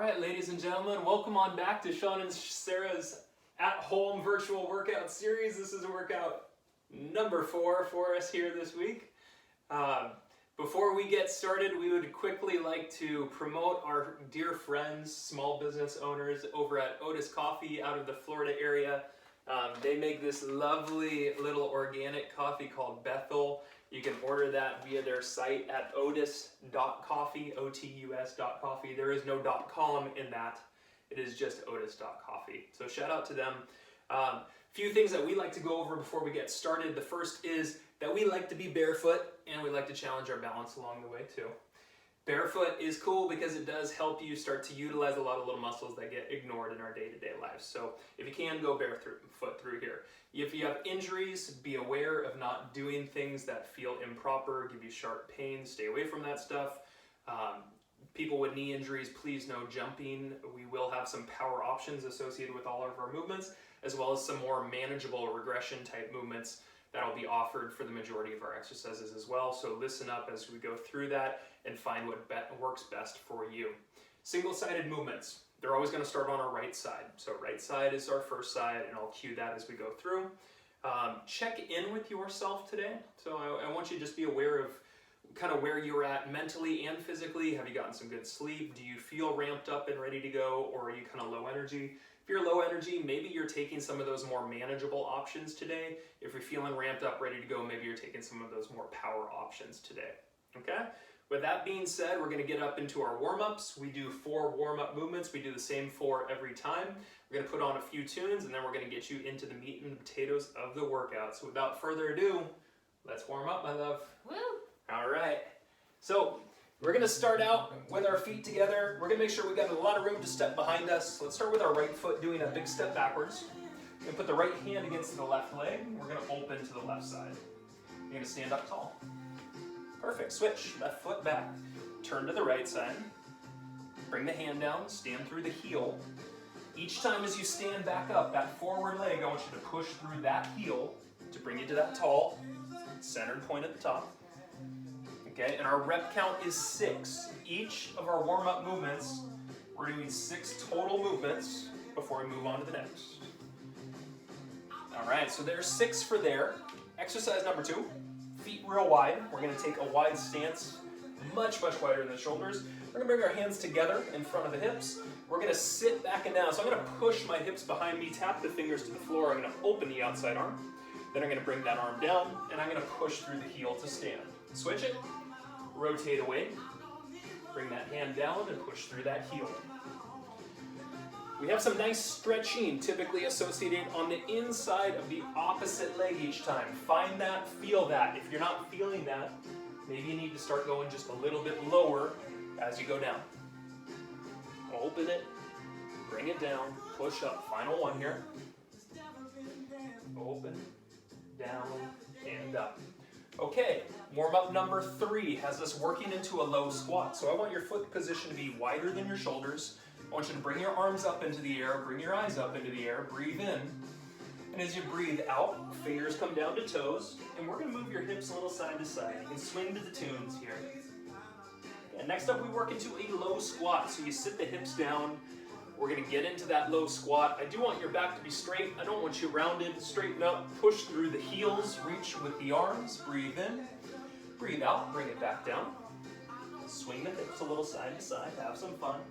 right, ladies and gentlemen, welcome on back to Sean and Sarah's at-home virtual workout series. This is workout number 4 for us here this week. Before we get started, we would quickly like to promote our dear friends, small business owners over at Otis Coffee out of the Florida area. They make this lovely little organic coffee called Bethel. You can order that via their site at otis.coffee, O-T-U-S.coffee. There is no .com in that. It is just otis.coffee. So shout out to them. Few things that we like to go over before we get started. The first is that we like to be barefoot and we like to challenge our balance along the way too. Barefoot is cool because it does help you start to utilize a lot of little muscles that get ignored in our day-to-day lives. So if you can, go barefoot through here. If you have injuries, be aware of not doing things that feel improper, give you sharp pain, stay away from that stuff. People with knee injuries, please no jumping. We will have some power options associated with all of our movements, as well as some more manageable regression type movements that'll be offered for the majority of our exercises as well. So listen up as we go through that and find what works best for you. Single-sided movements, they're always going to start on our right side. So right side is our first side, and I'll cue that as we go through. Check in with yourself today. So I want you to just be aware of kind of where you're at mentally and physically. Have you gotten some good sleep? Do you feel ramped up and ready to go, or are you kind of low energy? If you're low energy, maybe you're taking some of those more manageable options today. If you're feeling ramped up, ready to go, maybe you're taking some of those more power options today. Okay? With that being said, we're going to get up into our warm-ups. We do 4 warm-up movements. We do the same 4 every time. We're going to put on a few tunes, and then we're going to get you into the meat and potatoes of the workout. So without further ado, let's warm up, my love. Woo! All right. So we're going to start out with our feet together. We're going to make sure we've got a lot of room to step behind us. Let's start with our right foot doing a big step backwards. We're going to put the right hand against the left leg. We're going to open to the left side. You're going to stand up tall. Perfect. Switch. Left foot back. Turn to the right side. Bring the hand down. Stand through the heel. Each time as you stand back up, that forward leg, I want you to push through that heel to bring you to that tall, centered point at the top. Okay, and our rep count is 6. Each of our warm-up movements, we're doing 6 total movements before we move on to the next. All right, so there's 6 for there. Exercise number 2, feet real wide. We're gonna take a wide stance, much wider than the shoulders. We're gonna bring our hands together in front of the hips. We're gonna sit back and down. So I'm gonna push my hips behind me, tap the fingers to the floor. I'm gonna open the outside arm. Then I'm gonna bring that arm down, and I'm gonna push through the heel to stand. Switch it. Rotate away, bring that hand down and push through that heel. We have some nice stretching typically associated on the inside of the opposite leg each time. Find that, feel that. If you're not feeling that, maybe you need to start going just a little bit lower as you go down. Open it, bring it down, push up. Final one here. Open, down, and up. Okay, warm-up number 3 has us working into a low squat. So I want your foot position to be wider than your shoulders. I want you to bring your arms up into the air, bring your eyes up into the air, breathe in. And as you breathe out, fingers come down to toes, and we're gonna move your hips a little side to side. You can swing to the tunes here. And next up, we work into a low squat. So you sit the hips down. We're gonna get into that low squat. I do want your back to be straight. I don't want you rounded. Straighten up, push through the heels, reach with the arms, breathe in, breathe out, bring it back down. Swing the hips a little side to side, have some fun.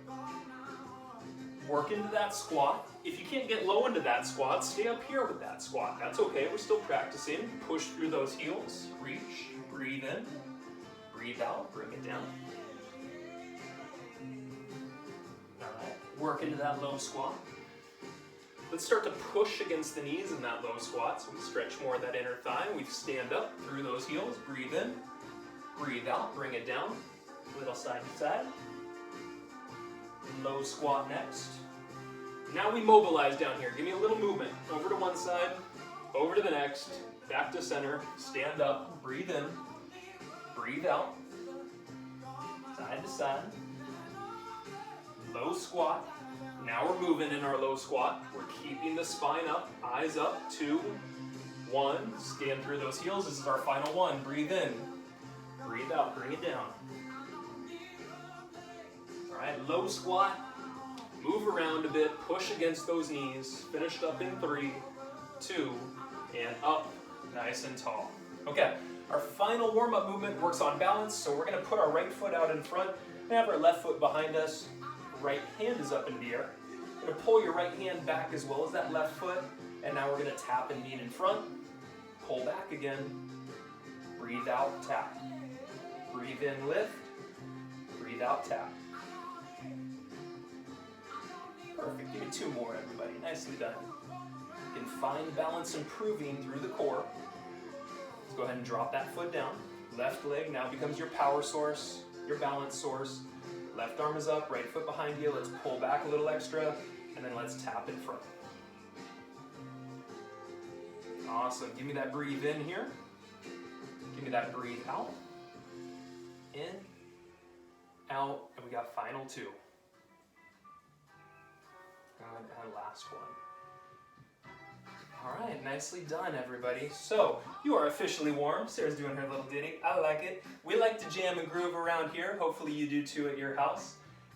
Work into that squat. If you can't get low into that squat, stay up here with that squat. That's okay, we're still practicing. Push through those heels, reach, breathe in, breathe out, bring it down. Work into that low squat. Let's start to push against the knees in that low squat. So we stretch more of that inner thigh. We stand up through those heels. Breathe in, breathe out, bring it down. Little side to side. Low squat next. Now we mobilize down here. Give me a little movement. Over to one side, over to the next, back to center. Stand up, breathe in, breathe out. Side to side. Low squat. Now we're moving in our low squat. We're keeping the spine up, eyes up. 2, 1. Stand through those heels. This is our final one. Breathe in. Breathe out. Bring it down. All right, low squat. Move around a bit, push against those knees. Finished up in 3, 2, and up, nice and tall. Okay, our final warm-up movement works on balance, so we're gonna put our right foot out in front and have our left foot behind us. Right hand is up in the air. You're gonna pull your right hand back as well as that left foot, and now we're gonna tap and lean in front. Pull back again. Breathe out, tap. Breathe in, lift. Breathe out, tap. Perfect. Give me 2 more, everybody. Nicely done. You can find balance improving through the core. Let's go ahead and drop that foot down. Left leg now becomes your power source, your balance source. Left arm is up, right foot behind you. Let's pull back a little extra, and then let's tap in front. Awesome. Give me that breathe in here. Give me that breathe out. In, out, and we got final 2. And last one. All right, nicely done, everybody. So, you are officially warm. Sarah's doing her little ditty. I like it. We like to jam and groove around here. Hopefully you do too at your house.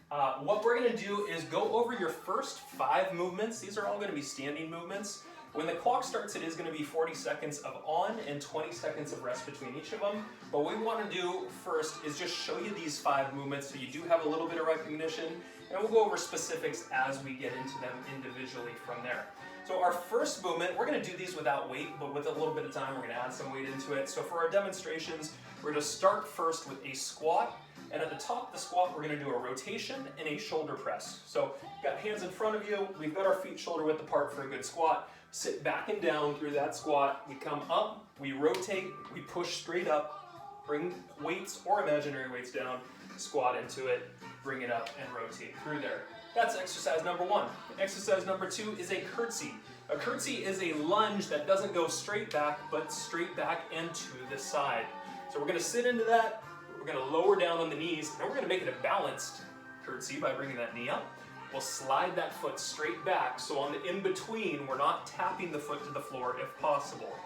What we're gonna do is go over your first 5 movements. These are all gonna be standing movements. When the clock starts, it is gonna be 40 seconds of on and 20 seconds of rest between each of them. But what we wanna do first is just show you these 5 movements so you do have a little bit of recognition, and we'll go over specifics as we get into them individually from there. So our first movement, we're gonna do these without weight, but with a little bit of time, we're gonna add some weight into it. So for our demonstrations, we're gonna start first with a squat, and at the top of the squat, we're gonna do a rotation and a shoulder press. So you've got hands in front of you, we've got our feet shoulder width apart for a good squat. Sit back and down through that squat. We come up, we rotate, we push straight up, bring weights or imaginary weights down, squat into it, bring it up and rotate through there. That's exercise number 1. Exercise number 2 is a curtsy. A curtsy is a lunge that doesn't go straight back, but straight back and to the side. So we're gonna sit into that, we're gonna lower down on the knees, and we're gonna make it a balanced curtsy by bringing that knee up. We'll slide that foot straight back, so on the in-between, we're not tapping the foot to the floor if possible.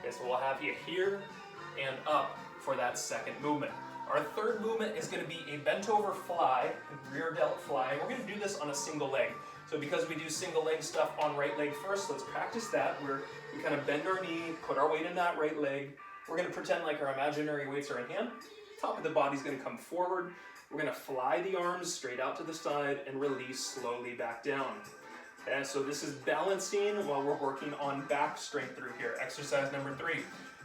Okay, so we'll have you here and up for that second movement. Our third movement is going to be a bent over fly, rear delt fly. We're going to do this on a single leg. So because we do single leg stuff on right leg first, let's practice that. We kind of bend our knee, put our weight in that right leg. We're going to pretend like our imaginary weights are in hand. Top of the body's going to come forward. We're going to fly the arms straight out to the side and release slowly back down. Okay, so this is balancing while we're working on back strength through here. Exercise number 3.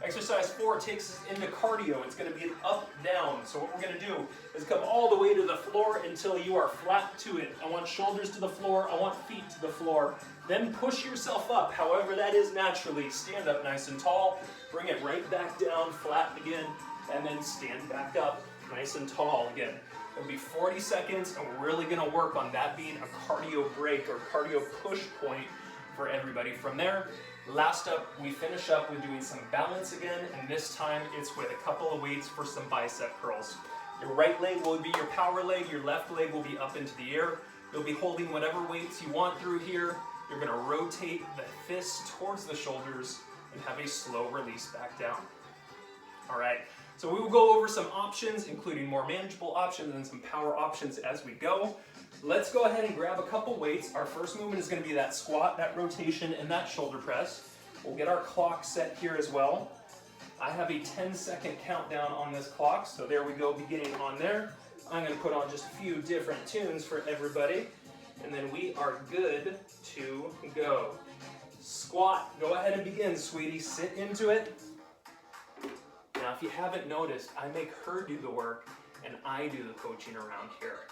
Exercise 4 takes us into cardio. It's going to be an up, down. So what we're going to do is come all the way to the floor until you are flat to it. I want shoulders to the floor. I want feet to the floor. Then push yourself up, however that is naturally. Stand up nice and tall. Bring it right back down, flat again, and then stand back up nice and tall again. It'll be 40 seconds, and we're really going to work on that being a cardio break or cardio push point for everybody. From there, last up, we finish up with doing some balance again, and this time it's with a couple of weights for some bicep curls. Your right leg will be your power leg, your left leg will be up into the air. You'll be holding whatever weights you want through here. You're going to rotate the fists towards the shoulders and have a slow release back down. All right. So we will go over some options, including more manageable options and some power options as we go. Let's go ahead and grab a couple weights. Our first movement is going to be that squat, that rotation, and that shoulder press. We'll get our clock set here as well. I have a 10-second countdown on this clock, so there we go, beginning on there. I'm going to put on just a few different tunes for everybody, and then we are good to go. Squat, go ahead and begin, sweetie. Sit into it. Now, if you haven't noticed, I make her do the work, and I do the coaching around here.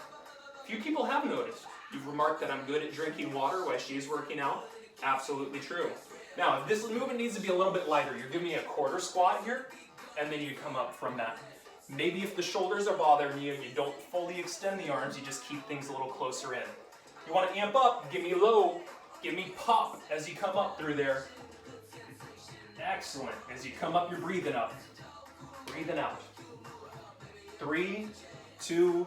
Few people have noticed. You've remarked that I'm good at drinking water while she's working out. Absolutely true. Now, if this movement needs to be a little bit lighter, you're giving me a quarter squat here, and then you come up from that. Maybe if the shoulders are bothering you and you don't fully extend the arms, you just keep things a little closer in. You want to amp up, give me low, give me pop as you come up through there. Excellent. As you come up, you're breathing up. Breathing out. 3, 2,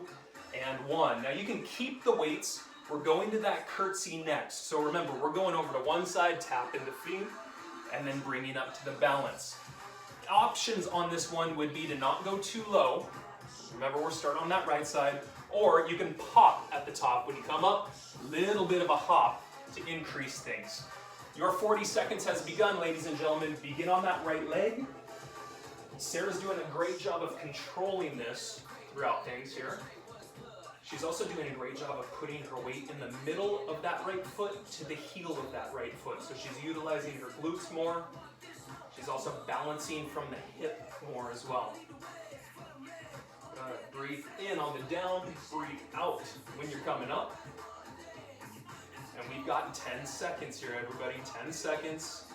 and 1. Now you can keep the weights. We're going to that curtsy next. So remember, we're going over to one side, tapping the feet, and then bringing up to the balance. Options on this one would be to not go too low. Remember, we're starting on that right side. Or you can pop at the top when you come up, little bit of a hop to increase things. Your 40 seconds has begun, ladies and gentlemen. Begin on that right leg. Sarah's doing a great job of controlling this throughout things here. She's also doing a great job of putting her weight in the middle of that right foot to the heel of that right foot. So she's utilizing her glutes more. She's also balancing from the hip more as well. Breathe in on the down, breathe out when you're coming up. And we've got 10 seconds here, everybody, 10 seconds.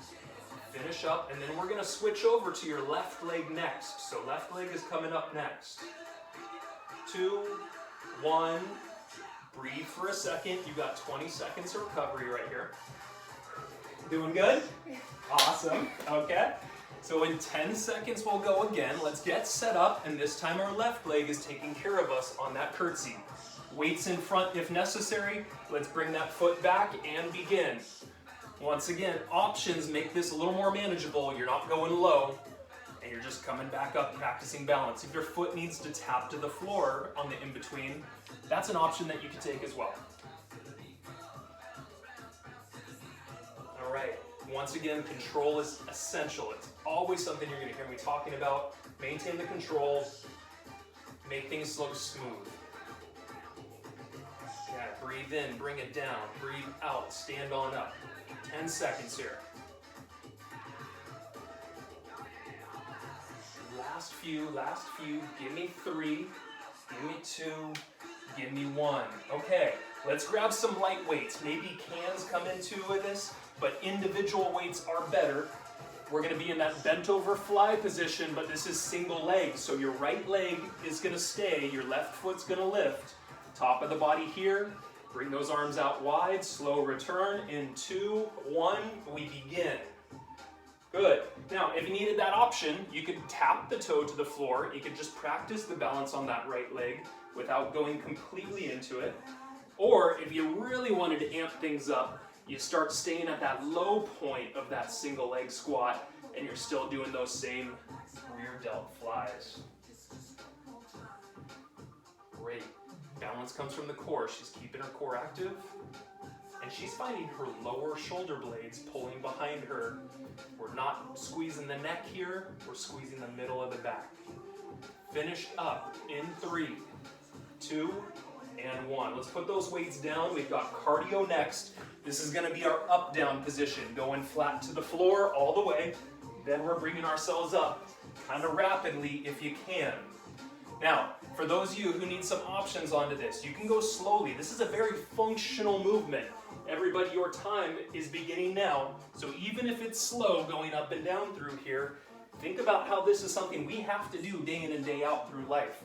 Finish up, and then we're gonna switch over to your left leg next. So left leg is coming up next. 2, 1, breathe for a second. You got 20 seconds of recovery right here. Doing good? Awesome, okay. So in 10 seconds we'll go again. Let's get set up, and this time our left leg is taking care of us on that curtsy. Weights in front if necessary. Let's bring that foot back and begin. Once again, options make this a little more manageable. You're not going low, and you're just coming back up, practicing balance. If your foot needs to tap to the floor on the in-between, that's an option that you can take as well. All right, once again, control is essential. It's always something you're gonna hear me talking about. Maintain the control, make things look smooth. Yeah, breathe in, bring it down, breathe out, stand on up. 10 seconds here. Last few, give me 3, give me 2, give me 1. Okay, let's grab some light weights. Maybe cans come into this, but individual weights are better. We're gonna be in that bent over fly position, but this is single leg. So your right leg is gonna stay, your left foot's gonna lift. Top of the body here. Bring those arms out wide, slow return. In 2, 1, we begin. Good. Now, if you needed that option, you could tap the toe to the floor. You could just practice the balance on that right leg without going completely into it. Or if you really wanted to amp things up, you start staying at that low point of that single leg squat, and you're still doing those same rear delt flies. Great. Balance comes from the core. She's keeping her core active, and she's finding her lower shoulder blades pulling behind her. We're not squeezing the neck here, we're squeezing the middle of the back. Finished up in 3, 2, and 1. Let's put those weights down. We've got cardio next. This is gonna be our up-down position, going flat to the floor all the way. Then we're bringing ourselves up kind of rapidly if you can. Now, for those of you who need some options onto this, you can go slowly. This is a very functional movement. Everybody, your time is beginning now. So even if it's slow going up and down through here, think about how this is something we have to do day in and day out through life.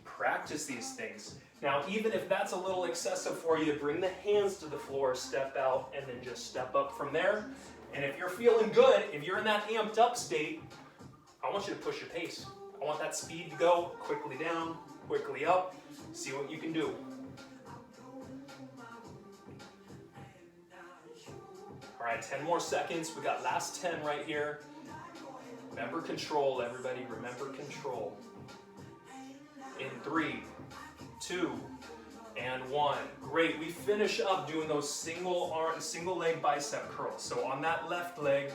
Practice these things. Now, even if that's a little excessive for you, bring the hands to the floor, step out, and then just step up from there. And if you're feeling good, if you're in that amped up state, I want you to push your pace. I want that speed to go quickly down, quickly up. See what you can do. All right, 10 more seconds. We got last 10 right here. Remember control, everybody. Remember control. In 3, 2, and 1. Great. We finish up doing those single leg bicep curls. So on that left leg,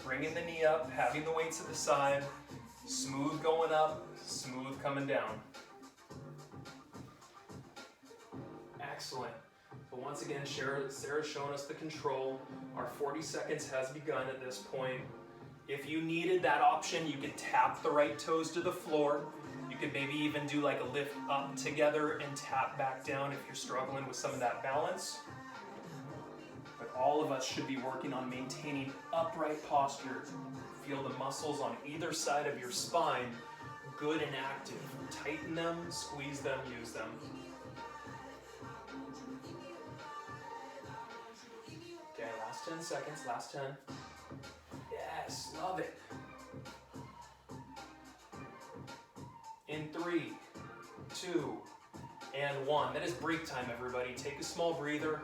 bringing the knee up, having the weights at the side. Smooth going up, smooth coming down. Excellent. But once again, Sarah's showing us the control. Our 40 seconds has begun at this point. If you needed that option, you could tap the right toes to the floor. You could maybe even do like a lift up together and tap back down if you're struggling with some of that balance. But all of us should be working on maintaining upright posture. Feel the muscles on either side of your spine good and active. Tighten them, squeeze them, use them. Okay, last 10 seconds, last 10. Yes, love it. In 3, 2, and 1. That is break time, everybody. Take a small breather.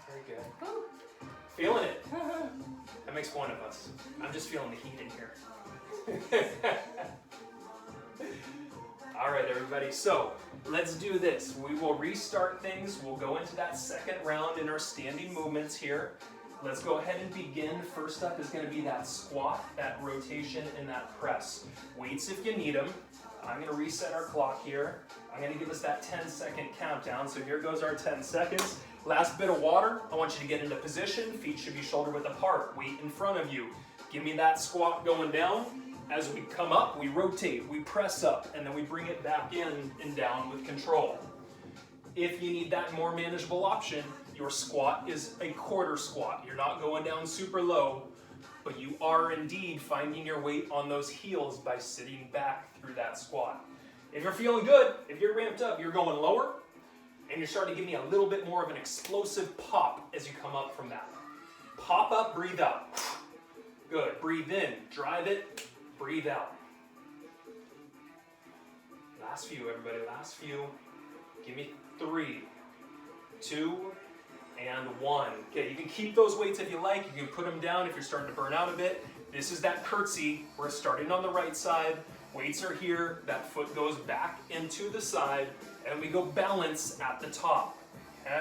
Very good. Feeling it. That makes one of us. I'm I'm just feeling the heat in here. All right, everybody, so let's do this. We will restart things. We'll go into that second round in our standing movements here. Let's go ahead and begin. First up is going to be that squat, that rotation, and that press. Weights if you need them. I'm going to reset our clock here. I'm going to give us that 10-second countdown. So here goes our 10 seconds. Last bit of water. I want you to get into position. Feet should be shoulder width apart. Weight in front of you. Give me that squat going down. As we come up, we rotate, we press up, and then we bring it back in and down with control. If you need that more manageable option, your squat is a quarter squat. You're not going down super low, but you are indeed finding your weight on those heels by sitting back through that squat. If you're feeling good, if you're ramped up, you're going lower, and you're starting to give me a little bit more of an explosive pop as you come up from that. Pop up, breathe out. Good, breathe in, drive it, breathe out. Last few, everybody, last few. Give me 3, 2, and 1. Okay, you can keep those weights if you like. You can put them down if you're starting to burn out a bit. This is that curtsy. We're starting on the right side. Weights are here. That foot goes back into the side, and we go balance at the top. Okay?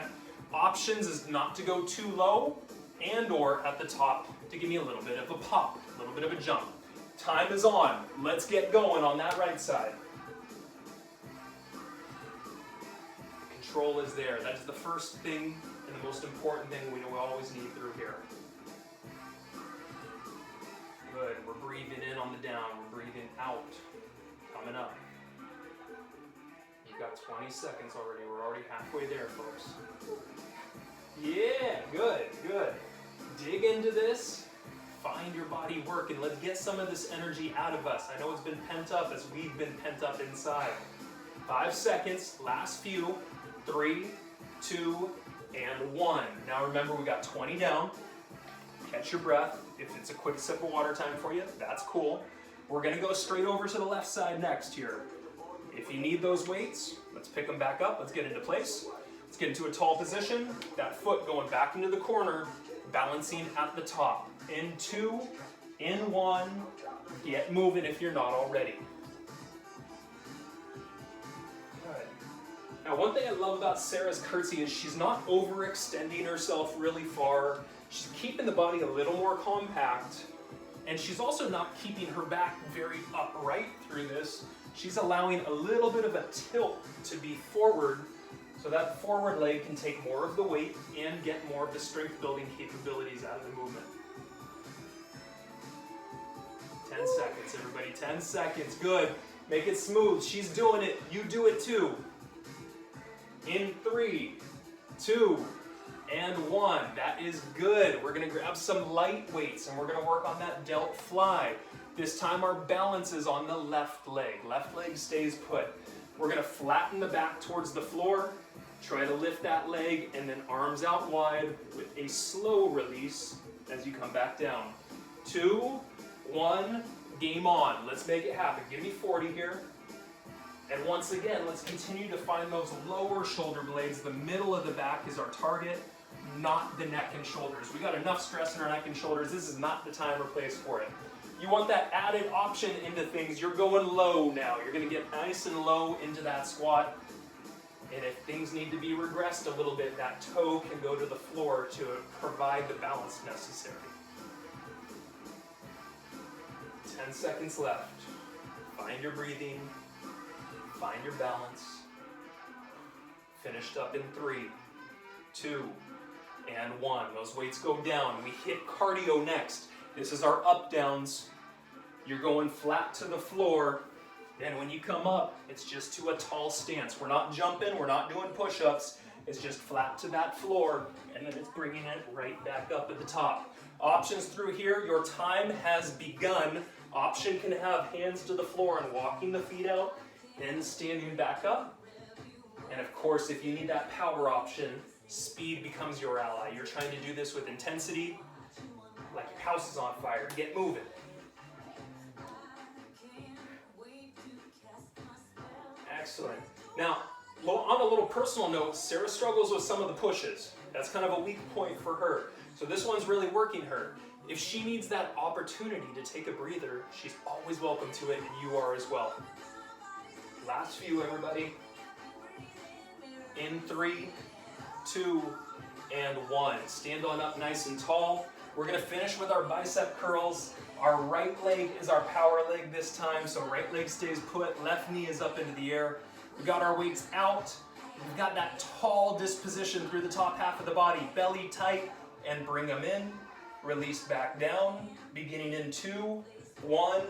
Options is not to go too low and or at the top to give me a little bit of a pop, a little bit of a jump. Time is on. Let's get going on that right side. Control is there. That is the first thing and the most important thing we always need through here. Good. We're breathing in on the down. We're breathing out. Coming up. You've got 20 seconds already. We're already halfway there, folks. Yeah, good, good. Dig into this. Find your body work, and let's get some of this energy out of us. I know it's been pent up as we've been pent up inside. 5 seconds, last few. 3, 2, and 1. Now remember, we got 20 down. Catch your breath. If it's a quick sip of water time for you, that's cool. We're gonna go straight over to the left side next here. If you need those weights, let's pick them back up. Let's get into place. Let's get into a tall position. That foot going back into the corner, balancing at the top. In 2, in 1, get moving if you're not already. Good. Now, one thing I love about Sarah's curtsy is she's not overextending herself really far. She's keeping the body a little more compact, and she's also not keeping her back very upright through this. She's allowing a little bit of a tilt to be forward, so that forward leg can take more of the weight and get more of the strength building capabilities out of the movement. 10 seconds, everybody, 10 seconds, good. Make it smooth, she's doing it, you do it too. In 3, 2, and 1, that is good. We're gonna grab some light weights and we're gonna work on that delt fly. This time our balance is on the left leg stays put. We're gonna flatten the back towards the floor, try to lift that leg, and then arms out wide with a slow release as you come back down. 2, 1, game on. Let's make it happen. Give me 40 here. And once again, let's continue to find those lower shoulder blades. The middle of the back is our target, not the neck and shoulders. We got enough stress in our neck and shoulders. This is not the time or place for it. You want that added option into things. You're going low now. You're gonna get nice and low into that squat. And if things need to be regressed a little bit, that toe can go to the floor to provide the balance necessary. 10 seconds left. Find your breathing, find your balance. Finished up in 3, 2, and 1. Those weights go down. We hit cardio next. This is our up downs. You're going flat to the floor. Then when you come up, it's just to a tall stance. We're not jumping, we're not doing push-ups. It's just flat to that floor, and then it's bringing it right back up at the top. Options through here, your time has begun. Option can have hands to the floor and walking the feet out, then standing back up. And of course, if you need that power option, speed becomes your ally. You're trying to do this with intensity, like your house is on fire. Get moving. Excellent. Now, on a little personal note, Sarah struggles with some of the pushes. That's kind of a weak point for her. So this one's really working her. If she needs that opportunity to take a breather, she's always welcome to it, and you are as well. Last few, everybody. In 3, 2, and 1. Stand on up nice and tall. We're gonna finish with our bicep curls. Our right leg is our power leg this time, so right leg stays put, left knee is up into the air. We've got our weights out. We've got that tall disposition through the top half of the body, belly tight, and bring them in. Release back down, beginning in 2, 1.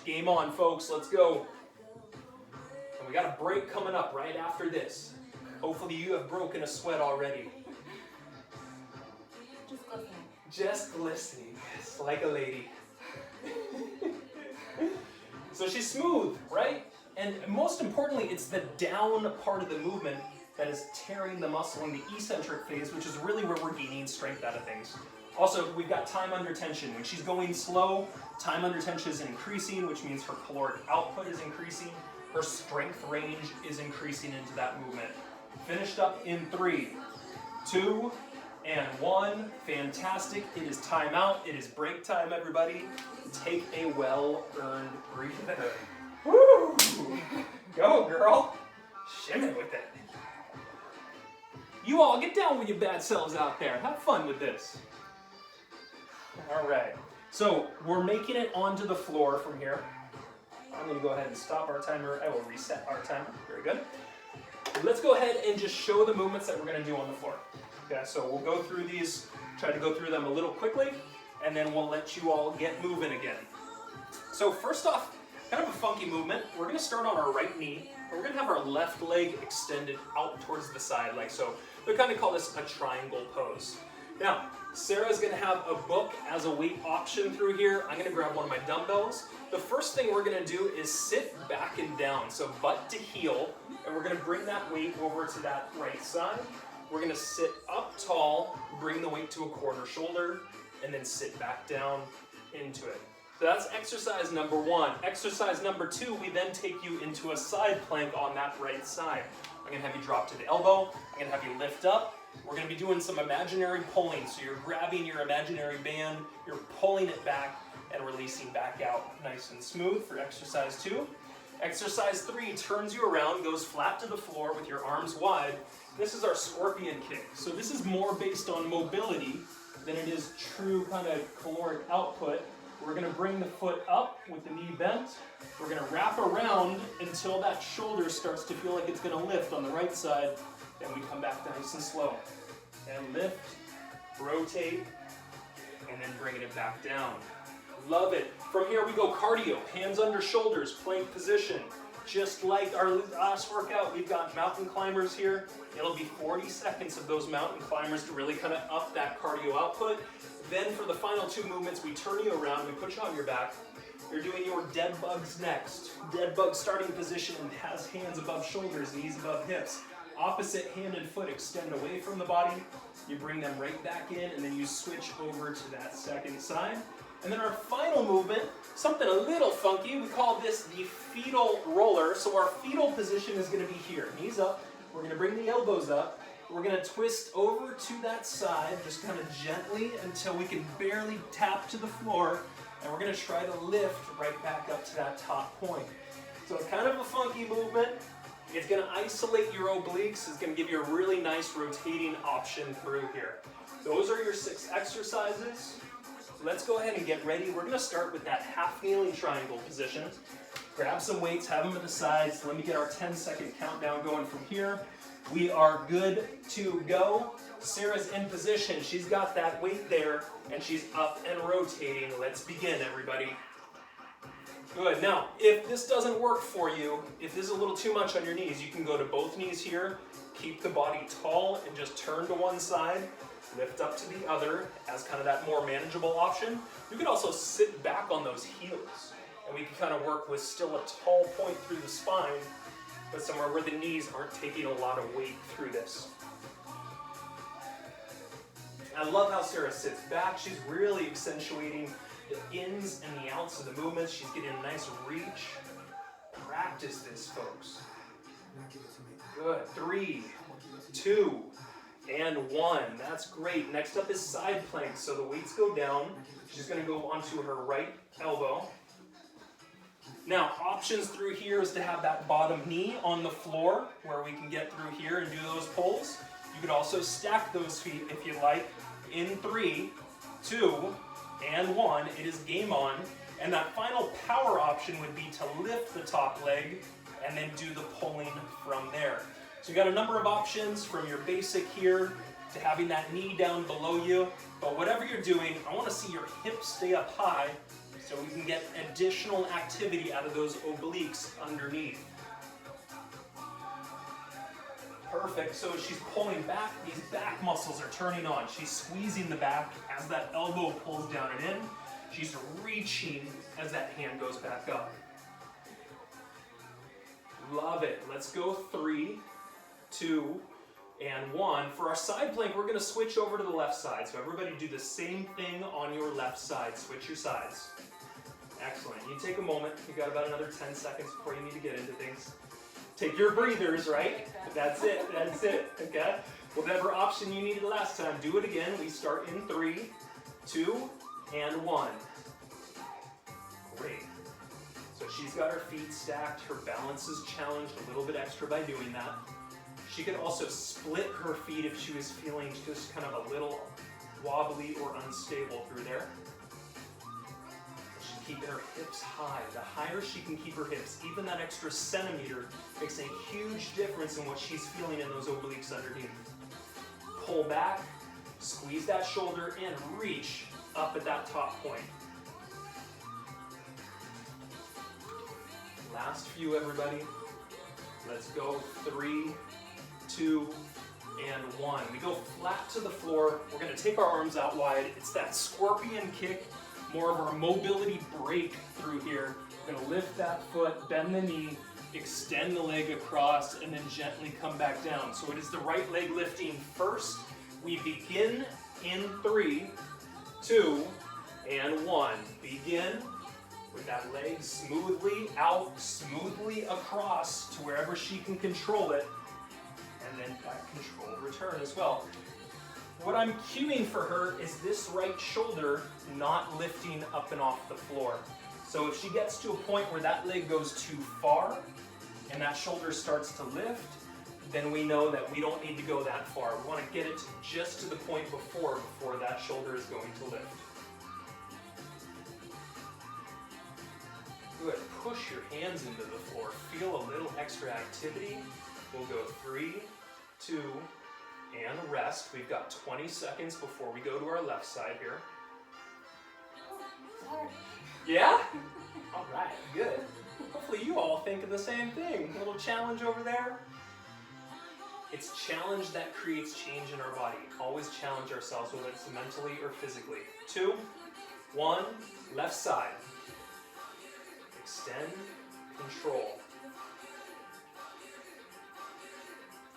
Game on, folks, let's go. And we got a break coming up right after this. Hopefully you have broken a sweat already. Just glistening. Just glistening, yes, like a lady. So she's smooth, right? And most importantly, it's the down part of the movement that is tearing the muscle in the eccentric phase, which is really where we're gaining strength out of things. Also, we've got time under tension. When she's going slow, time under tension is increasing, which means her caloric output is increasing. Her strength range is increasing into that movement. Finished up in 3, 2, and 1. Fantastic. It is time out. It is break time, everybody. Take a well-earned breather. Woo! Go, girl. Shimmy with it. You all get down with your bad selves out there. Have fun with this. All right. So we're making it onto the floor from here. I'm going to go ahead and stop our timer. I will reset our timer. Very good. Let's go ahead and just show the movements that we're going to do on the floor. Okay, so we'll go through these, try to go through them a little quickly, and then we'll let you all get moving again. So first off, kind of a funky movement. We're going to start on our right knee, and we're going to have our left leg extended out towards the side, like so. We kind of call this a triangle pose. Now, Sarah's going to have a book as a weight option through here. I'm going to grab one of my dumbbells. The first thing we're going to do is sit back and down, so butt to heel, and we're going to bring that weight over to that right side. We're going to sit up tall, bring the weight to a quarter shoulder, and then sit back down into it. So that's exercise number 1. Exercise number 2, we then take you into a side plank on that right side. I'm going to have you drop to the elbow. I'm going to have you lift up. We're going to be doing some imaginary pulling. So you're grabbing your imaginary band, you're pulling it back and releasing back out nice and smooth for exercise 2. Exercise 3 turns you around, goes flat to the floor with your arms wide. This is our scorpion kick. So this is more based on mobility than it is true kind of caloric output. We're going to bring the foot up with the knee bent. We're going to wrap around until that shoulder starts to feel like it's going to lift on the right side. Then we come back nice and slow. And lift, rotate, and then bringing it back down. Love it. From here we go cardio. Hands under shoulders, plank position. Just like our last workout, we've got mountain climbers here. It'll be 40 seconds of those mountain climbers to really kind of up that cardio output. Then for the final 2 movements, we turn you around, we put you on your back. You're doing your dead bugs next. Dead bug starting position has hands above shoulders, knees above hips. Opposite hand and foot extend away from the body. You bring them right back in, and then you switch over to that second side. And then our final movement, something a little funky, we call this the fetal roller. So our fetal position is going to be here. Knees up. We're going to bring the elbows up. We're going to twist over to that side, just kind of gently until we can barely tap to the floor. And we're going to try to lift right back up to that top point. So it's kind of a funky movement. It's going to isolate your obliques. It's going to give you a really nice rotating option through here. Those are your 6 exercises. So let's go ahead and get ready. We're going to start with that half kneeling triangle position. Grab some weights, have them at the sides. Let me get our 10-second countdown going from here. We are good to go. Sarah's in position. She's got that weight there, and she's up and rotating. Let's begin, everybody. Good. Now, if this doesn't work for you, if this is a little too much on your knees, you can go to both knees here, keep the body tall, and just turn to one side, lift up to the other as kind of that more manageable option. You could also sit back on those heels, and we can kind of work with still a tall point through the spine, but somewhere where the knees aren't taking a lot of weight through this. I love how Sarah sits back. She's really accentuating the ins and the outs of the movements. She's getting a nice reach. Practice this, folks. Good. 3, 2, and 1. That's great. Next up is side plank. So the weights go down. She's going to go onto her right elbow. Now, options through here is to have that bottom knee on the floor where we can get through here and do those pulls. You could also stack those feet if you like. In 3, 2, and 1, it is game on. And that final power option would be to lift the top leg and then do the pulling from there. So you got a number of options from your basic here to having that knee down below you. But whatever you're doing, I want to see your hips stay up high so we can get additional activity out of those obliques underneath. Perfect. So as she's pulling back, these back muscles are turning on. She's squeezing the back as that elbow pulls down and in. She's reaching as that hand goes back up. Love it. Let's go 3, 2, and 1. For our side plank, we're going to switch over to the left side. So everybody do the same thing on your left side. Switch your sides. Excellent. You take a moment. You've got about another 10 seconds before you need to get into things. Take your breathers, right? That's it. That's it. Okay? Whatever option you needed last time, do it again. We start in 3, 2, and 1. Great. So she's got her feet stacked. Her balance is challenged a little bit extra by doing that. She could also split her feet if she was feeling just kind of a little wobbly or unstable through there. She's keeping her hips high. The higher she can keep her hips, even that extra centimeter makes a huge difference in what she's feeling in those obliques underneath. Pull back, squeeze that shoulder in, reach up at that top point. Last few, everybody. Let's go 3, 2, and 1. We go flat to the floor. We're going to take our arms out wide. It's that scorpion kick, more of our mobility break through here. We're going to lift that foot, bend the knee, extend the leg across, and then gently come back down. So it is the right leg lifting first. We begin in 3, 2, and 1. Begin with that leg smoothly out, smoothly across to wherever she can control it, and then that controlled return as well. What I'm cueing for her is this right shoulder not lifting up and off the floor. So if she gets to a point where that leg goes too far and that shoulder starts to lift, then we know that we don't need to go that far. We want to get it just to the point before that shoulder is going to lift. Good. Push your hands into the floor. Feel a little extra activity. We'll go 3, 2, and rest. We've got 20 seconds before we go to our left side here. Yeah? All right, good. Hopefully you all think of the same thing. A little challenge over there. It's challenge that creates change in our body. Always challenge ourselves, whether it's mentally or physically. 2, 1, left side. Extend, control.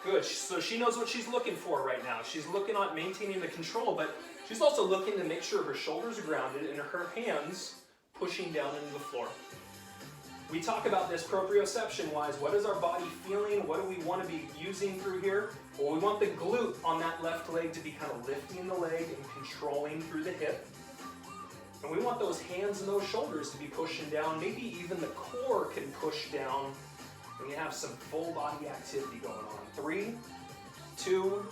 Good, so she knows what she's looking for right now. She's looking at maintaining the control, but she's also looking to make sure her shoulders are grounded and her hands pushing down into the floor. We talk about this proprioception-wise. What is our body feeling? What do we want to be using through here? Well, we want the glute on that left leg to be kind of lifting the leg and controlling through the hip. And we want those hands and those shoulders to be pushing down. Maybe even the core can push down. And you have some full body activity going on. 3, 2,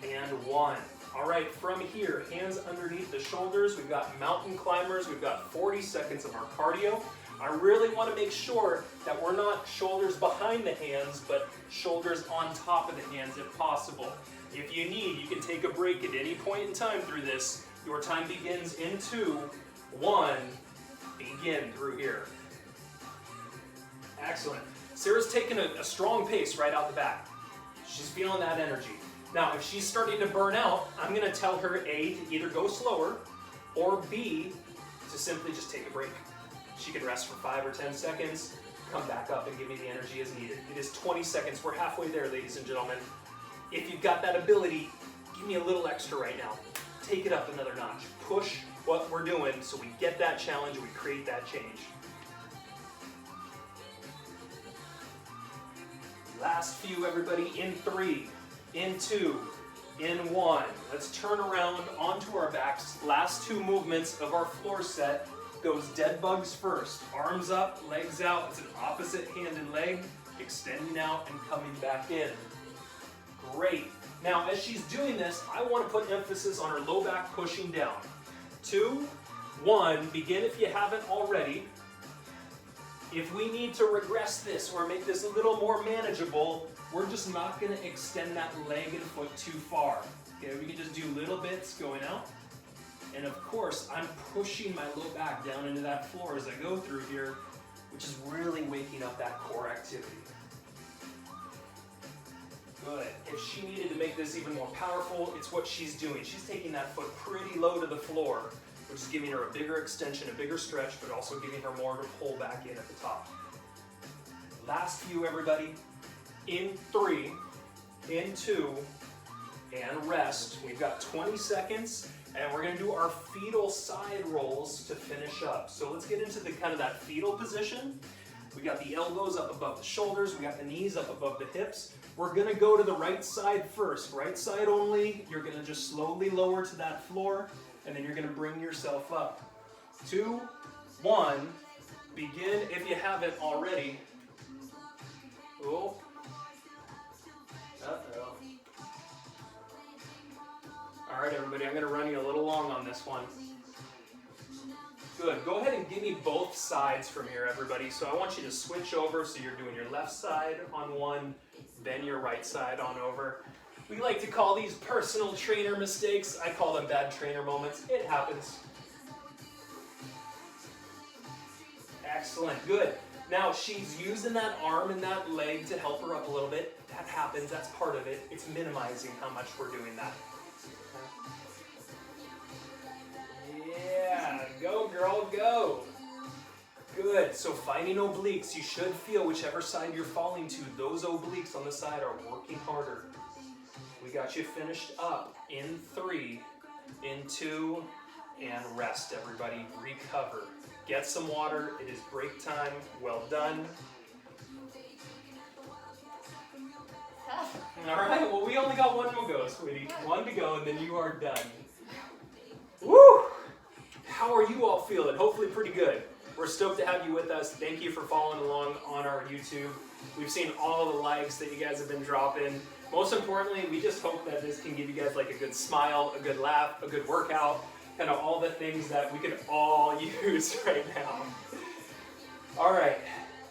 and 1. All right, from here, hands underneath the shoulders. We've got mountain climbers. We've got 40 seconds of our cardio. I really want to make sure that we're not shoulders behind the hands, but shoulders on top of the hands if possible. If you need, you can take a break at any point in time through this. Your time begins in 2, 1, begin through here. Excellent. Sarah's taking a strong pace right out the back. She's feeling that energy. Now, if she's starting to burn out, I'm going to tell her A, to either go slower, or B, to simply just take a break. She can rest for 5 or 10 seconds, come back up and give me the energy as needed. It is 20 seconds. We're halfway there, ladies and gentlemen. If you've got that ability, give me a little extra right now. Take it up another notch. Push what we're doing so we get that challenge and we create that change. Last few, everybody, in 3, in 2, in 1. Let's turn around onto our backs. Last 2 movements of our floor set goes dead bugs first. Arms up, legs out. It's an opposite hand and leg, extending out and coming back in. Great. Now, as she's doing this, I want to put emphasis on her low back pushing down. 2, 1, begin if you haven't already. If we need to regress this or make this a little more manageable, we're just not going to extend that leg and foot too far. Okay, we can just do little bits going out. And of course, I'm pushing my low back down into that floor as I go through here, which is really waking up that core activity. Good. If she needed to make this even more powerful, it's what she's doing. She's taking that foot pretty low to the floor, which is giving her a bigger extension, a bigger stretch, but also giving her more to pull back in at the top. Last few, everybody. In 3, in 2, and rest. We've got 20 seconds, and we're going to do our fetal side rolls to finish up. So let's get into the kind of that fetal position. We got the elbows up above the shoulders. We got the knees up above the hips. We're going to go to the right side first. Right side only. You're going to just slowly lower to that floor, and then you're going to bring yourself up. 2, 1. Begin if you haven't already. Oh. Uh-oh. All right, everybody. I'm going to run you a little long on this one. Good. Go ahead and give me both sides from here, everybody. So I want you to switch over so you're doing your left side on one, then your right side on over. We like to call these personal trainer mistakes. I call them bad trainer moments. It happens. Excellent. Good. Now she's using that arm and that leg to help her up a little bit. That happens. That's part of it. It's minimizing how much we're doing that. Yeah, go girl, go. Good, so finding obliques, you should feel whichever side you're falling to, those obliques on the side are working harder. We got you finished up in 3, in 2, and rest, everybody. Recover. Get some water, it is break time. Well done. All right, well we only got one more go, sweetie. One to go and then you are done. Woo! How are you all feeling? Hopefully pretty good. We're stoked to have you with us. Thank you for following along on our YouTube. We've seen all the likes that you guys have been dropping. Most importantly, we just hope that this can give you guys like a good smile, a good laugh, a good workout, kind of all the things that we could all use right now. All right,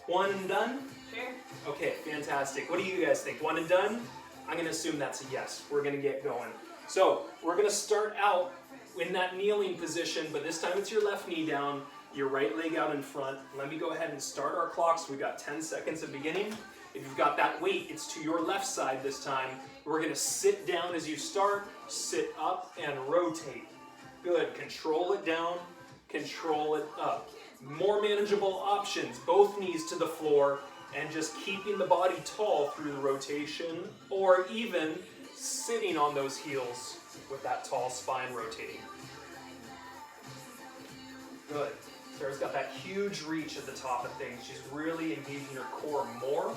one and done? Sure. Okay, fantastic. What do you guys think? One and done? I'm gonna assume that's a yes. We're gonna get going. So we're gonna start out in that kneeling position, but this time it's your left knee down, your right leg out in front. Let me go ahead and start our clocks. We've got 10 seconds of beginning. If you've got that weight, it's to your left side this time. We're gonna sit down as you start, sit up and rotate. Good, control it down, control it up. More manageable options, both knees to the floor and just keeping the body tall through the rotation, or even sitting on those heels with that tall spine rotating. Good. Sarah's got that huge reach at the top of things. She's really engaging her core more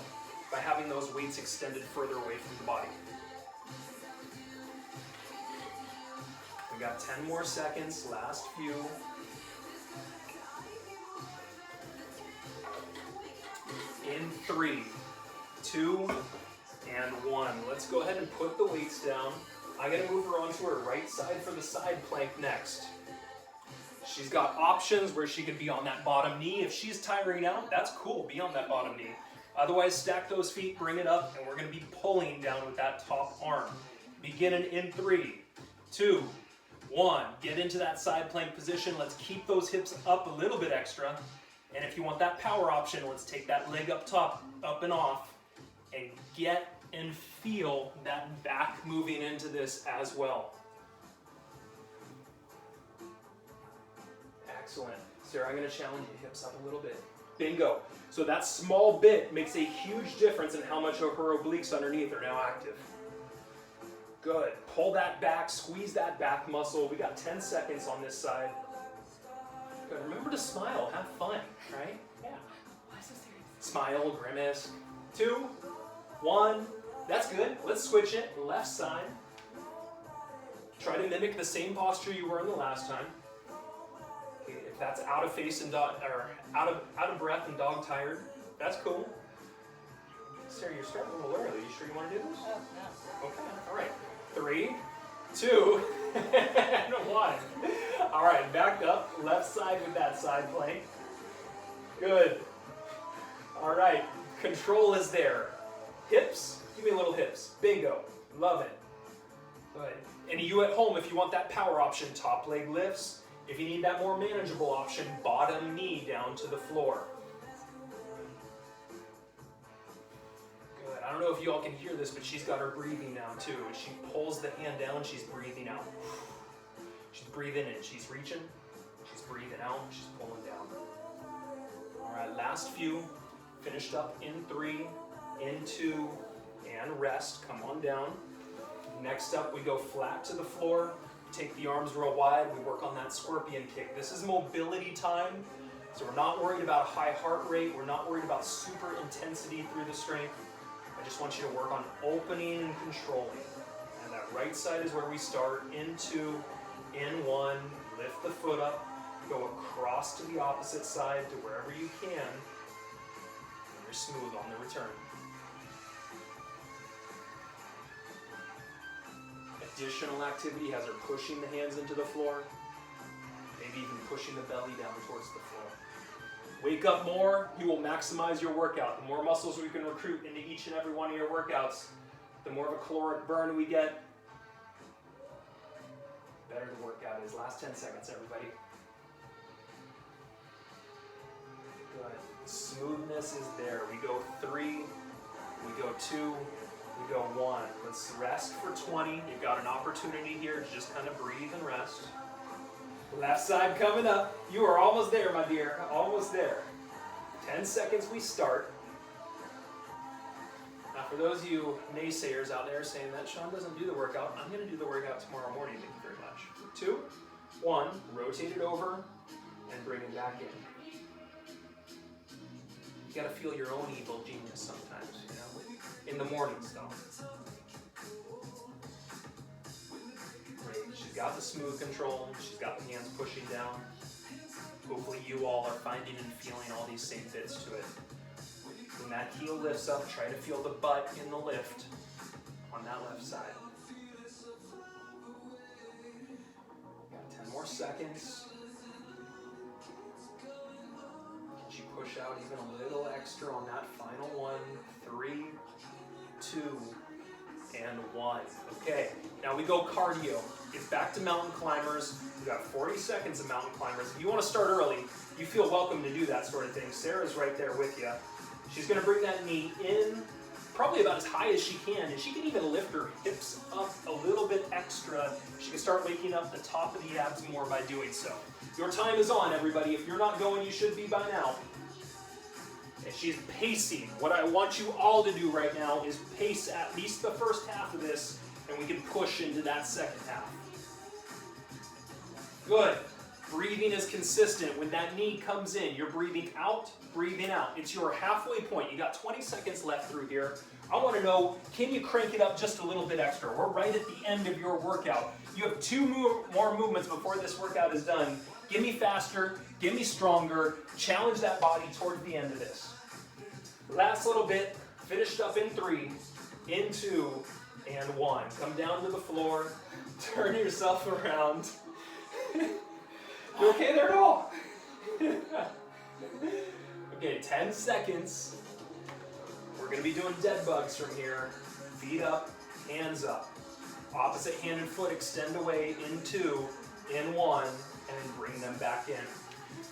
by having those weights extended further away from the body. We got 10 more seconds, last few. In 3, 2, and 1. Let's go ahead and put the weights down. I'm going to move her onto her right side for the side plank next. She's got options where she could be on that bottom knee. If she's tiring out, that's cool. Be on that bottom knee. Otherwise, stack those feet, bring it up, and we're going to be pulling down with that top arm. Beginning in 3, 2, 1. Get into that side plank position. Let's keep those hips up a little bit extra. And if you want that power option, let's take that leg up top, up and off, and get and feel that back moving into this as well. Excellent. Sarah, I'm going to challenge your hips up a little bit. Bingo. So that small bit makes a huge difference in how much of her obliques underneath are now active. Good. Pull that back, squeeze that back muscle. We got 10 seconds on this side. Good. Remember to smile, have fun, right? Yeah. Why so serious? Smile, grimace. 2, 1. That's good. Let's switch it. Left side. Try to mimic the same posture you were in the last time. Okay, if that's out of face and dog, or out of breath and dog tired, that's cool. Sarah, you're starting a little early. You sure you want to do this? Oh, no. Okay, all right. 3, 2, and 1. All right, back up. Left side with that side plank. Good. All right, control is there. Hips, give me a little hips. Bingo, love it. Good. And you at home, if you want that power option, top leg lifts. If you need that more manageable option, bottom knee down to the floor. Good. I don't know if you all can hear this, but she's got her breathing now too. As she pulls the hand down, she's breathing out. She's breathing in, she's reaching. She's breathing out, she's pulling down. All right, last few. Finished up in 3, in 2, and rest. Come on down. Next up, we go flat to the floor. Take the arms real wide. We work on that scorpion kick. This is mobility time. So we're not worried about a high heart rate. We're not worried about super intensity through the strength. I just want you to work on opening and controlling. And that right side is where we start. In 2, in 1. Lift the foot up. Go across to the opposite side to wherever you can. And you're smooth on the return. Additional activity has her pushing the hands into the floor, maybe even pushing the belly down towards the floor. Wake up more, you will maximize your workout. The more muscles we can recruit into each and every one of your workouts, the more of a caloric burn we get, the better the workout is. Last 10 seconds, everybody. Good. Smoothness is there. We go 3, we go 2, we go 1. Let's rest for 20. You've got an opportunity here to just kind of breathe and rest. Left side coming up. You are almost there, my dear. Almost there. 10 seconds, we start. Now, for those of you naysayers out there saying that Sean doesn't do the workout, I'm going to do the workout tomorrow morning. Thank you very much. 2, 1. Rotate it over and bring it back in. You got to feel your own evil genius sometimes, you know. In the mornings, though. Great. She's got the smooth control. She's got the hands pushing down. Hopefully you all are finding and feeling all these same bits to it. When that heel lifts up, try to feel the butt in the lift on that left side. Got 10 more seconds. Can she push out even a little extra on that final one? 3, 2, and 1. Okay, now we go cardio. It's back to mountain climbers. We've got 40 seconds of mountain climbers. If you want to start early, you feel welcome to do that sort of thing. Sarah's right there with you. She's going to bring that knee in, probably about as high as she can, and she can even lift her hips up a little bit extra. She can start waking up the top of the abs more by doing so. Your time is on, everybody. If you're not going, you should be by now. And she's pacing. What I want you all to do right now is pace at least the first half of this, and we can push into that second half. Good. Breathing is consistent. When that knee comes in, you're breathing out, breathing out. It's your halfway point. You got 20 seconds left through here. I want to know, can you crank it up just a little bit extra? We're right at the end of your workout. You have 2 more movements before this workout is done. Get me faster, get me stronger, challenge that body towards the end of this. Last little bit, finished up in 3, in 2, and 1. Come down to the floor, turn yourself around. You okay there at all? Okay, 10 seconds. We're going to be doing dead bugs from here. Feet up, hands up. Opposite hand and foot extend away in 2, in 1, and then bring them back in.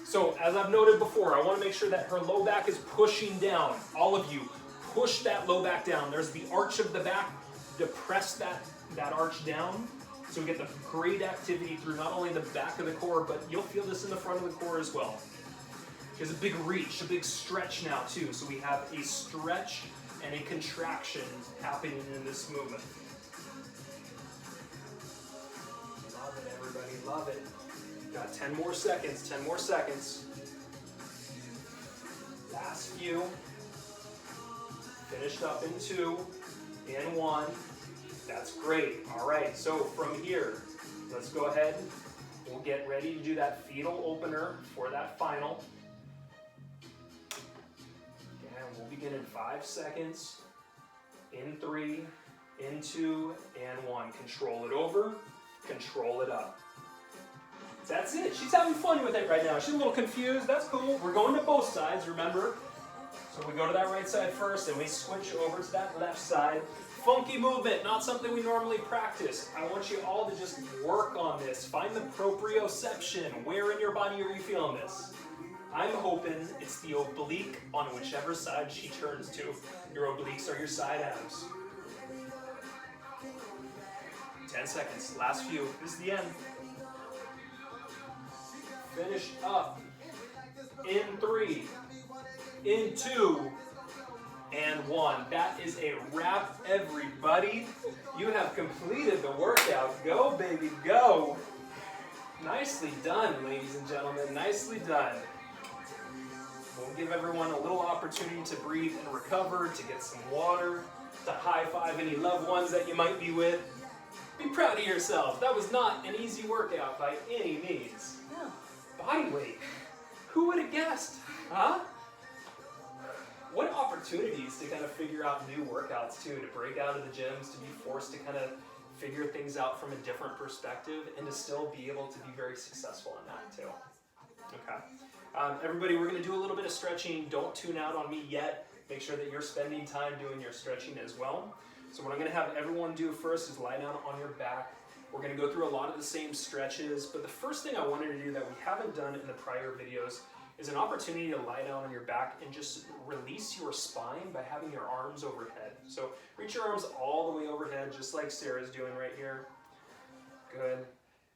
So, as I've noted before, I want to make sure that her low back is pushing down. All of you, push that low back down. There's the arch of the back. Depress that arch down. So we get the great activity through not only the back of the core, but you'll feel this in the front of the core as well. There's a big reach, a big stretch now too. So we have a stretch and a contraction happening in this movement. Love it, everybody, love it. Got 10 more seconds, 10 more seconds. Last few. Finished up in 2, in 1. That's great. All right, so from here, Let's go ahead. We'll get ready to do that fetal opener for that final. And we'll begin in 5 seconds. In 3, in 2, and 1. Control it over, control it up. That's it. She's having fun with it right now. She's a little confused. That's cool. We're going to both sides, remember? So we go to that right side first, and we switch over to that left side. Funky movement, not something we normally practice. I want you all to just work on this. Find the proprioception. Where in your body are you feeling this? I'm hoping it's the oblique on whichever side she turns to. Your obliques are your side abs. 10 seconds. Last few. This is the end. Finish up. In 3, in 2, and 1. That is a wrap, everybody. You have completed the workout. Go, baby, go. Nicely done, ladies and gentlemen. Nicely done. We'll give everyone a little opportunity to breathe and recover, to get some water, to high-five any loved ones that you might be with. Be proud of yourself. That was not an easy workout by any means. Body weight. Who would have guessed? Huh? What opportunities to kind of figure out new workouts too, to break out of the gyms, to be forced to kind of figure things out from a different perspective, and to still be able to be very successful in that too. Okay. Everybody, we're going to do a little bit of stretching. Don't tune out on me yet. Make sure that you're spending time doing your stretching as well. So what I'm going to have everyone do first is lie down on your back. We're going to go through a lot of the same stretches, but the first thing I wanted to do that we haven't done in the prior videos is an opportunity to lie down on your back and just release your spine by having your arms overhead. So reach your arms all the way overhead, just like Sarah's doing right here. Good.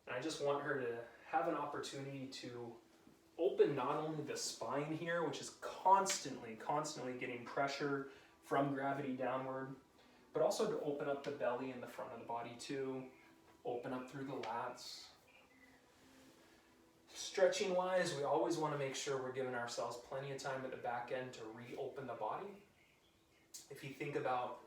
And I just want her to have an opportunity to open not only the spine here, which is constantly getting pressure from gravity downward, but also to open up the belly and the front of the body too. Open up through the lats. Stretching wise, we always want to make sure we're giving ourselves plenty of time at the back end to reopen the body. If you think about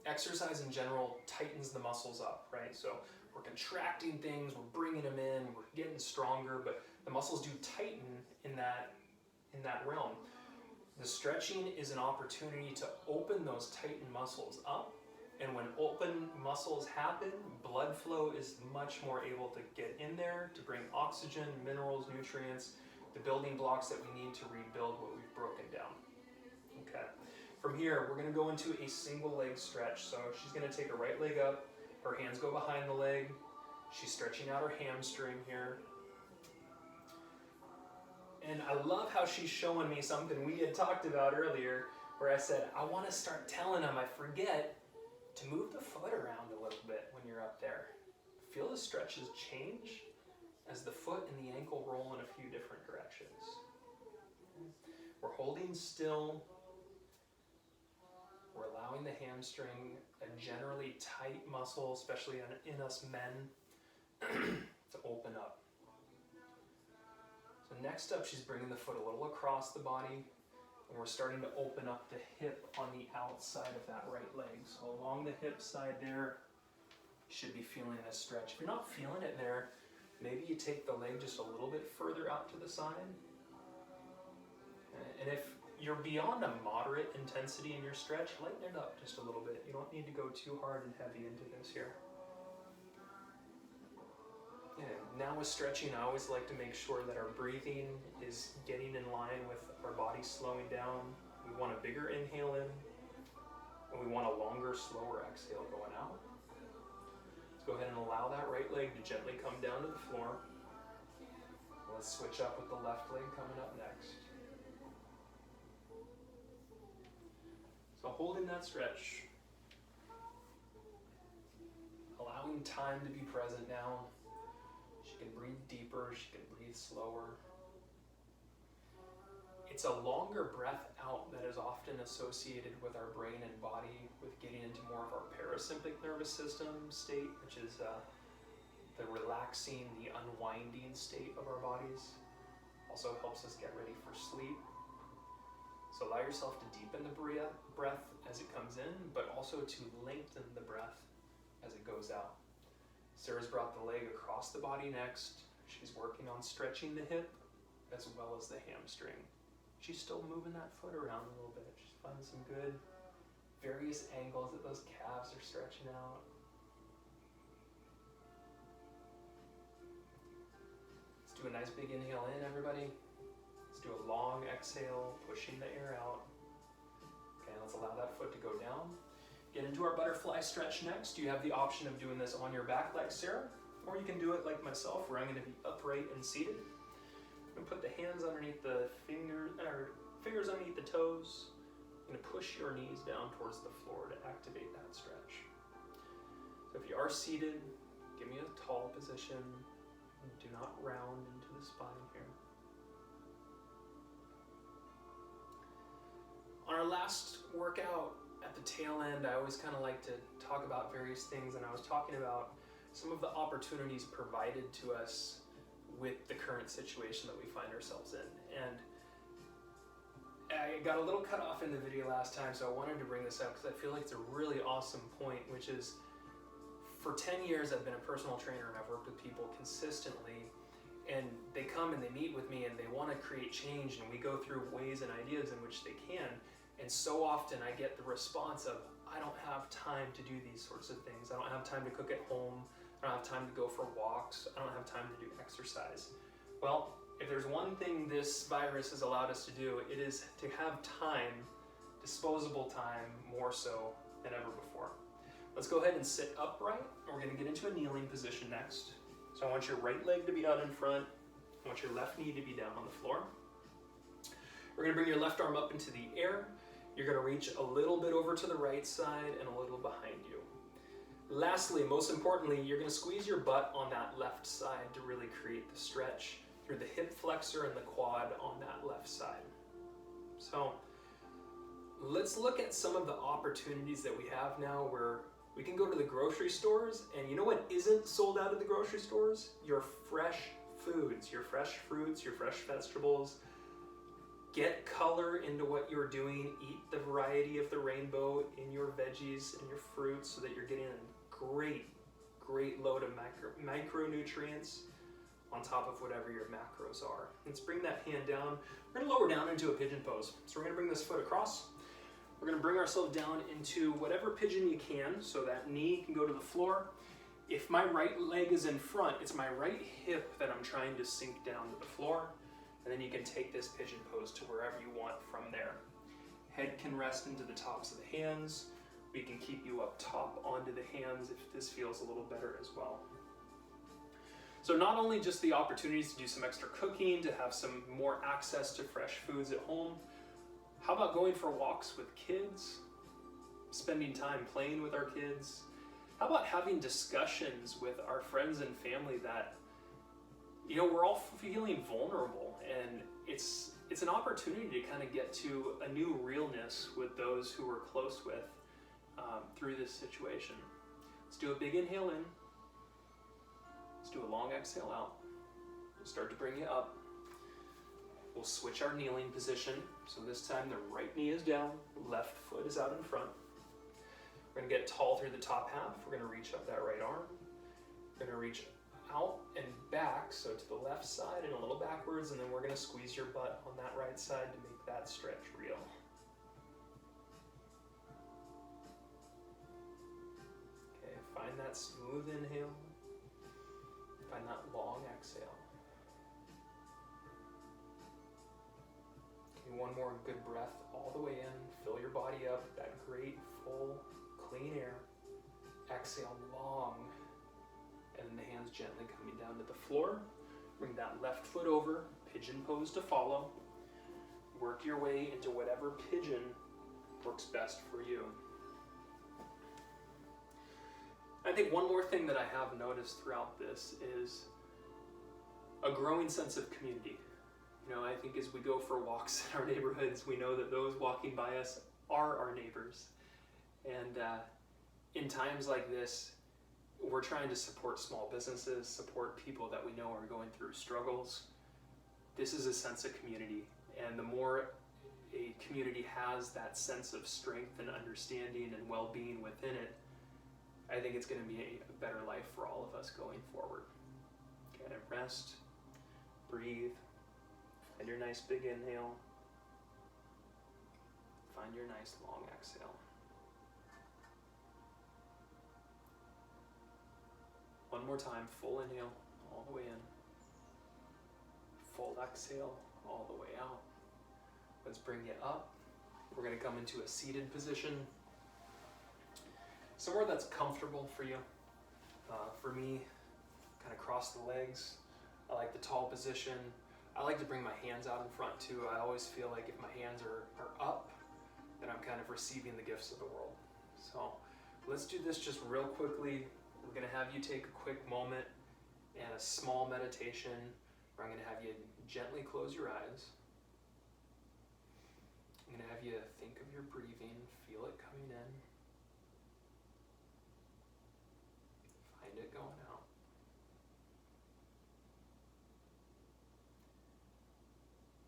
exercise in general, tightens the muscles up, right? So we're contracting things, we're bringing them in, we're getting stronger, but the muscles do tighten in that realm. The stretching is an opportunity to open those tightened muscles up. And when open muscles happen, blood flow is much more able to get in there to bring oxygen, minerals, nutrients, the building blocks that we need to rebuild what we've broken down. Okay. From here, we're going to go into a single leg stretch. So she's going to take her right leg up, her hands go behind the leg, she's stretching out her hamstring here. And I love how she's showing me something we had talked about earlier, where I said, I want to start telling them I forget to move the foot around a little bit when you're up there. Feel the stretches change as the foot and the ankle roll in a few different directions. We're holding still. We're allowing the hamstring, a generally tight muscle, especially in us men, to open up. So next up, she's bringing the foot a little across the body. And we're starting to open up the hip on the outside of that right leg. So along the hip side there, you should be feeling a stretch. If you're not feeling it there, maybe you take the leg just a little bit further out to the side. And if you're beyond a moderate intensity in your stretch, lighten it up just a little bit. You don't need to go too hard and heavy into this here. Now with stretching, I always like to make sure that our breathing is getting in line with our body slowing down. We want a bigger inhale in, and we want a longer, slower exhale going out. Let's go ahead and allow that right leg to gently come down to the floor. Let's switch up with the left leg coming up next. So holding that stretch, allowing time to be present now. She can breathe deeper, she can breathe slower. It's a longer breath out that is often associated with our brain and body, with getting into more of our parasympathetic nervous system state, which is the relaxing, the unwinding state of our bodies. Also helps us get ready for sleep. So allow yourself to deepen the breath as it comes in, but also to lengthen the breath as it goes out. Sarah's brought the leg across the body next. She's working on stretching the hip as well as the hamstring. She's still moving that foot around a little bit. She's finding some good various angles that those calves are stretching out. Let's do a nice big inhale in, everybody. Let's do a long exhale, pushing the air out. Okay, let's allow that foot to go down. Get into our butterfly stretch next. You have the option of doing this on your back like Sarah, or you can do it like myself, where I'm going to be upright and seated. I'm going to put the hands underneath the fingers underneath the toes. I'm going to push your knees down towards the floor to activate that stretch. So if you are seated, give me a tall position. Do not round into the spine here. On our last workout, at the tail end, I always kind of like to talk about various things, and I was talking about some of the opportunities provided to us with the current situation that we find ourselves in. And I got a little cut off in the video last time, so I wanted to bring this up because I feel like it's a really awesome point, which is, for 10 years I've been a personal trainer and I've worked with people consistently, and they come and they meet with me and they want to create change, and we go through ways and ideas in which they can. And so often I get the response of, I don't have time to do these sorts of things. I don't have time to cook at home. I don't have time to go for walks. I don't have time to do exercise. Well, if there's one thing this virus has allowed us to do, it is to have time, disposable time, more so than ever before. Let's go ahead and sit upright. We're going to get into a kneeling position next. So I want your right leg to be out in front. I want your left knee to be down on the floor. We're going to bring your left arm up into the air. You're going to reach a little bit over to the right side and a little behind you. Lastly, most importantly, you're going to squeeze your butt on that left side to really create the stretch through the hip flexor and the quad on that left side. So let's look at some of the opportunities that we have now where we can go to the grocery stores, and you know what isn't sold out of the grocery stores? Your fresh foods, your fresh fruits, your fresh vegetables. Get color into what you're doing. Eat the variety of the rainbow in your veggies and your fruits so that you're getting a great load of micronutrients on top of whatever your macros are. Let's bring that hand down. We're going to lower down into a pigeon pose. So we're going to bring this foot across. We're going to bring ourselves down into whatever pigeon you can, so that knee can go to the floor. If my right leg is in front, it's my right hip that I'm trying to sink down to the floor. And then you can take this pigeon pose to wherever you want from there. Head can rest into the tops of the hands. We can keep you up top onto the hands if this feels a little better as well. So not only just the opportunities to do some extra cooking, to have some more access to fresh foods at home, how about going for walks with kids, spending time playing with our kids? How about having discussions with our friends and family that, you know, we're all feeling vulnerable, and it's an opportunity to kind of get to a new realness with those who we're close with through this situation. Let's do a big inhale in. Let's do a long exhale out. We'll start to bring you up. We'll switch our kneeling position. So this time the right knee is down, left foot is out in front. We're going to get tall through the top half. We're going to reach up that right arm. We're going to reach out and back, so to the left side and a little backwards, and then we're going to squeeze your butt on that right side to make that stretch real. Okay, find that smooth inhale. Find that long exhale. Okay, one more good breath all the way in. Fill your body up with that great, full, clean air. Exhale long. And then the hands gently coming down to the floor. Bring that left foot over, pigeon pose to follow. Work your way into whatever pigeon works best for you. I think one more thing that I have noticed throughout this is a growing sense of community. You know, I think as we go for walks in our neighborhoods, we know that those walking by us are our neighbors. And in times like this, we're trying to support small businesses, support people that we know are going through struggles. This is a sense of community, and the more a community has that sense of strength and understanding and well-being within it, I think it's going to be a better life for all of us going forward. Okay, rest, breathe, find your nice big inhale, find your nice long exhale. One more time, full inhale all the way in, full exhale all the way out. Let's bring it up. We're going to come into a seated position, somewhere that's comfortable for you. For me, kind of cross the legs. I like the tall position. I like to bring my hands out in front too. I always feel like if my hands are up, then I'm kind of receiving the gifts of the world. So let's do this just real quickly. We're going to have you take a quick moment and a small meditation where I'm going to have you gently close your eyes. I'm going to have you think of your breathing, feel it coming in, find it going out.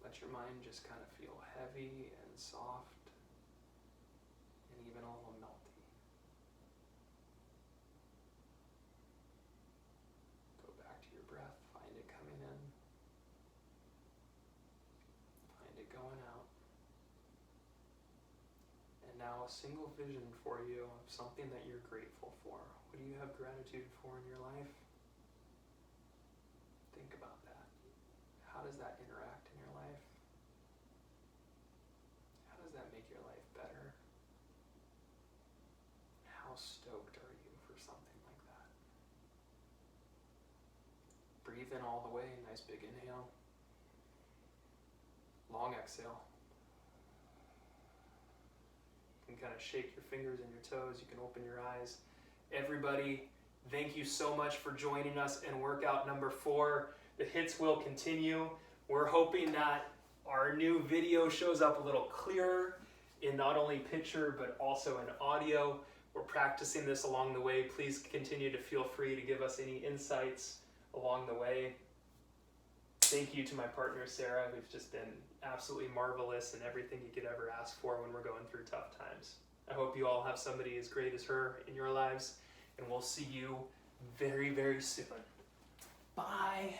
Let your mind just kind of feel heavy and soft and even a little melty. Go back to your breath, find it coming in, find it going out. And now a single vision for you of something that you're grateful for. What do you have gratitude for in your life? Think about that. How does that interact in your life? How does that make your life better? How stoked are you for something like that? Breathe in all the way, nice big inhale. Long exhale. You can kind of shake your fingers and your toes. You can open your eyes. Everybody, thank you so much for joining us in workout number 4. The hits will continue. We're hoping that our new video shows up a little clearer in not only picture but also in audio. We're practicing this along the way. Please continue to feel free to give us any insights along the way. Thank you to my partner Sarah, who's just been absolutely marvelous in everything you could ever ask for when we're going through tough times. I hope you all have somebody as great as her in your lives, and we'll see you very, very soon. Bye.